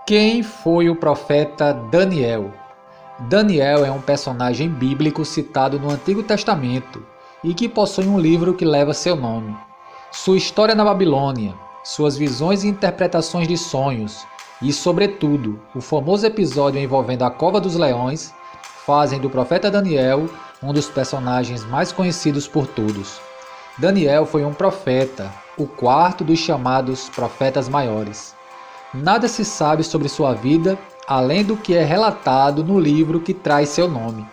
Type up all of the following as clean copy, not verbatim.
Quem foi o profeta Daniel? Daniel é um personagem bíblico citado no Antigo Testamento e que possui um livro que leva seu nome. Sua história na Babilônia, suas visões e interpretações de sonhos e, sobretudo, o famoso episódio envolvendo a Cova dos Leões fazem do profeta Daniel um dos personagens mais conhecidos por todos. Daniel foi um profeta, o quarto dos chamados profetas maiores. Nada se sabe sobre sua vida, além do que é relatado no livro que traz seu nome.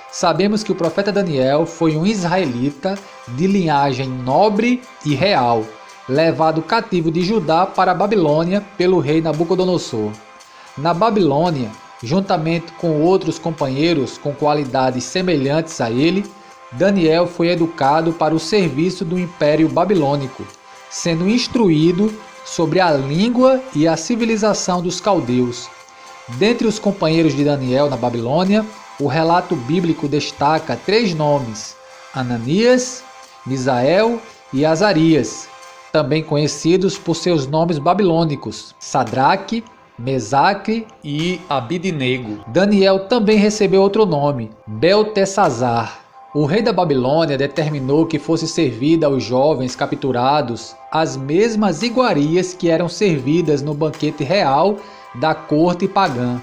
Sabemos que o profeta Daniel foi um israelita de linhagem nobre e real, levado cativo de Judá para a Babilônia pelo rei Nabucodonosor. Na Babilônia, juntamente com outros companheiros com qualidades semelhantes a ele, Daniel foi educado para o serviço do Império Babilônico, sendo instruído sobre a língua e a civilização dos caldeus. Dentre os companheiros de Daniel na Babilônia, o relato bíblico destaca 3 nomes: Ananias, Misael e Azarias, também conhecidos por seus nomes babilônicos, Sadraque, Mesaque e Abidnego. Daniel também recebeu outro nome, Beltesazar. O rei da Babilônia determinou que fosse servida aos jovens capturados as mesmas iguarias que eram servidas no banquete real da corte pagã.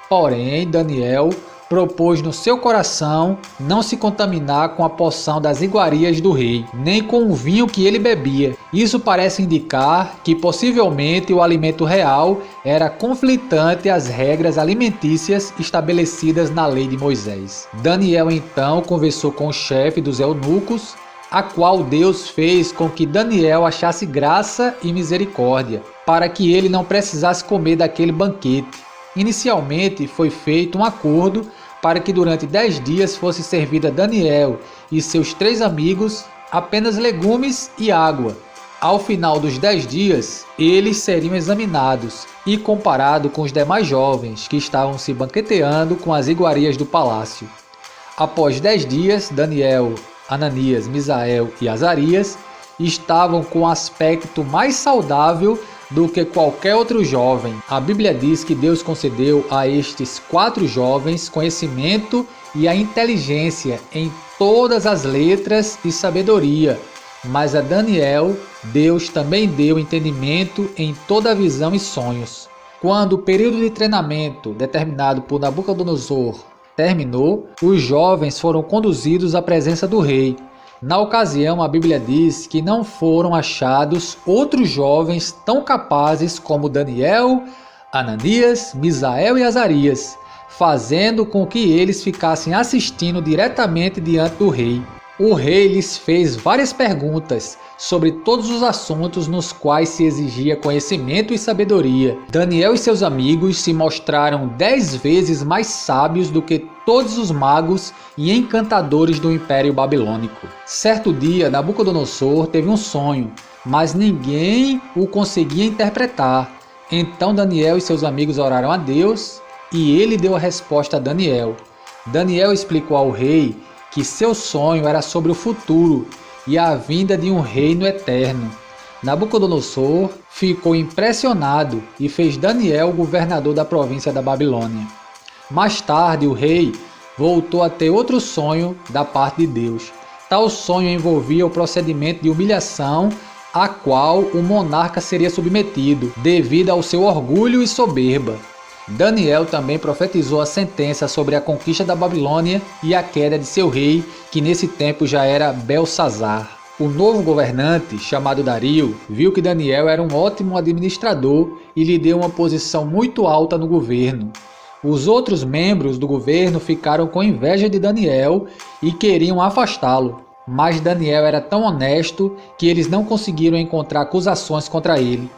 Porém, Daniel propôs no seu coração não se contaminar com a porção das iguarias do rei, nem com o vinho que ele bebia. Isso parece indicar que possivelmente o alimento real era conflitante às regras alimentícias estabelecidas na lei de Moisés. Daniel então conversou com o chefe dos eunucos, a qual Deus fez com que Daniel achasse graça e misericórdia, para que ele não precisasse comer daquele banquete. Inicialmente foi feito um acordo para que durante 10 dias fosse servido a Daniel e seus 3 amigos apenas legumes e água. Ao final dos 10 dias, eles seriam examinados e comparados com os demais jovens que estavam se banqueteando com as iguarias do palácio. Após 10 dias, Daniel, Ananias, Misael e Azarias estavam com um aspecto mais saudável do que qualquer outro jovem. A Bíblia diz que Deus concedeu a estes 4 jovens conhecimento e a inteligência em todas as letras e sabedoria, mas a Daniel, Deus também deu entendimento em toda a visão e sonhos. Quando o período de treinamento determinado por Nabucodonosor terminou, os jovens foram conduzidos à presença do rei. Na ocasião, a Bíblia diz que não foram achados outros jovens tão capazes como Daniel, Ananias, Misael e Azarias, fazendo com que eles ficassem assistindo diretamente diante do rei. O rei lhes fez várias perguntas sobre todos os assuntos nos quais se exigia conhecimento e sabedoria. Daniel e seus amigos se mostraram 10 vezes mais sábios do que todos os magos e encantadores do Império Babilônico. Certo dia, Nabucodonosor teve um sonho, mas ninguém o conseguia interpretar. Então Daniel e seus amigos oraram a Deus e ele deu a resposta a Daniel. Daniel explicou ao rei que seu sonho era sobre o futuro e a vinda de um reino eterno. Nabucodonosor ficou impressionado e fez Daniel governador da província da Babilônia. Mais tarde, o rei voltou a ter outro sonho da parte de Deus. Tal sonho envolvia o procedimento de humilhação a qual o monarca seria submetido, devido ao seu orgulho e soberba. Daniel também profetizou a sentença sobre a conquista da Babilônia e a queda de seu rei, que nesse tempo já era Belsazar. O novo governante, chamado Dario, viu que Daniel era um ótimo administrador e lhe deu uma posição muito alta no governo. Os outros membros do governo ficaram com inveja de Daniel e queriam afastá-lo, mas Daniel era tão honesto que eles não conseguiram encontrar acusações contra ele.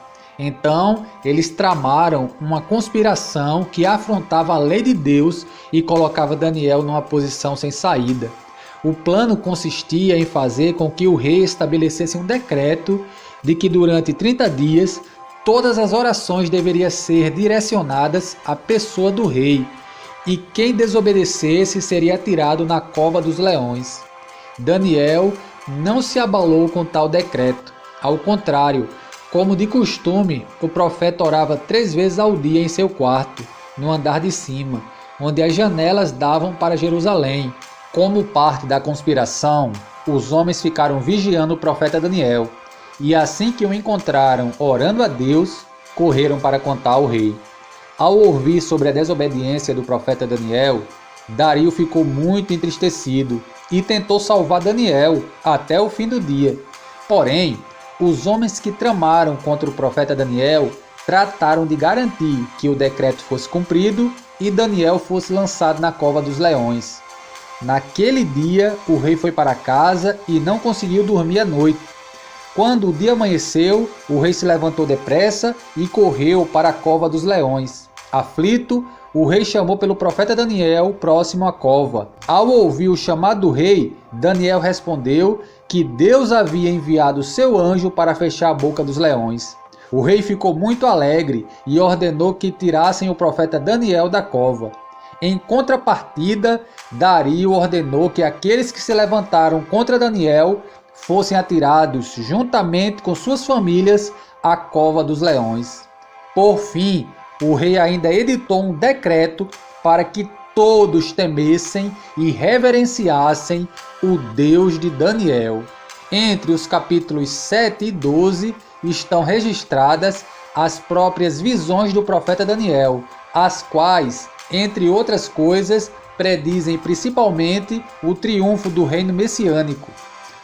Então, eles tramaram uma conspiração que afrontava a lei de Deus e colocava Daniel numa posição sem saída. O plano consistia em fazer com que o rei estabelecesse um decreto de que durante 30 dias todas as orações deveriam ser direcionadas à pessoa do rei e quem desobedecesse seria atirado na cova dos leões. Daniel não se abalou com tal decreto. Ao contrário, Como de costume, o profeta orava 3 vezes ao dia em seu quarto, no andar de cima, onde as janelas davam para Jerusalém. Como parte da conspiração, os homens ficaram vigiando o profeta Daniel, e assim que o encontraram orando a Deus, correram para contar ao rei. Ao ouvir sobre a desobediência do profeta Daniel, Dario ficou muito entristecido e tentou salvar Daniel até o fim do dia. Porém, os homens que tramaram contra o profeta Daniel trataram de garantir que o decreto fosse cumprido e Daniel fosse lançado na cova dos leões. Naquele dia, o rei foi para casa e não conseguiu dormir à noite. Quando o dia amanheceu, o rei se levantou depressa e correu para a cova dos leões. Aflito, o rei chamou pelo profeta Daniel próximo à cova. Ao ouvir o chamado do rei, Daniel respondeu que Deus havia enviado seu anjo para fechar a boca dos leões. O rei ficou muito alegre e ordenou que tirassem o profeta Daniel da cova. Em contrapartida, Dario ordenou que aqueles que se levantaram contra Daniel fossem atirados juntamente com suas famílias à cova dos leões. Por fim, o rei ainda editou um decreto para que todos temessem e reverenciassem o Deus de Daniel. Entre os capítulos 7 e 12 estão registradas as próprias visões do profeta Daniel, as quais, entre outras coisas, predizem principalmente o triunfo do reino messiânico.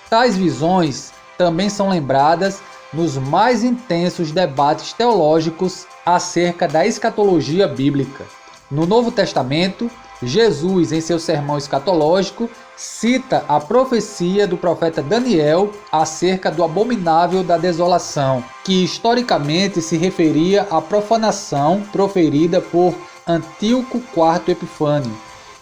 Tais visões também são lembradas nos mais intensos debates teológicos acerca da escatologia bíblica. No Novo Testamento, Jesus, em seu sermão escatológico, cita a profecia do profeta Daniel acerca do abominável da desolação, que historicamente se referia à profanação proferida por Antíoco IV Epifânio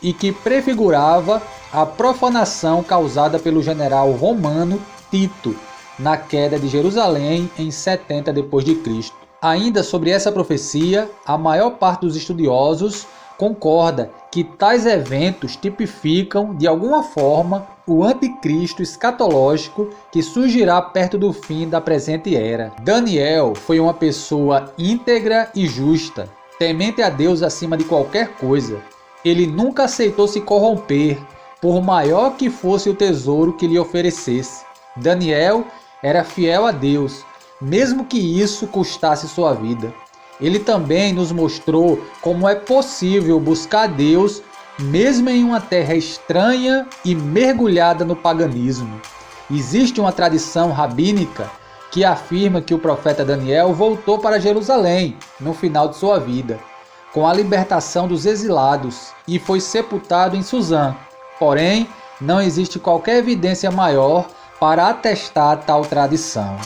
e que prefigurava a profanação causada pelo general romano Tito na queda de Jerusalém em 70 d.C. Ainda sobre essa profecia, a maior parte dos estudiosos concorda que tais eventos tipificam de alguma forma o anticristo escatológico que surgirá perto do fim da presente era. Daniel foi uma pessoa íntegra e justa, temente a Deus acima de qualquer coisa. Ele nunca aceitou se corromper, por maior que fosse o tesouro que lhe oferecesse. Daniel era fiel a Deus, mesmo que isso custasse sua vida. Ele também nos mostrou como é possível buscar Deus mesmo em uma terra estranha e mergulhada no paganismo. Existe uma tradição rabínica que afirma que o profeta Daniel voltou para Jerusalém no final de sua vida, com a libertação dos exilados, e foi sepultado em Suzã. Porém, não existe qualquer evidência maior para atestar tal tradição.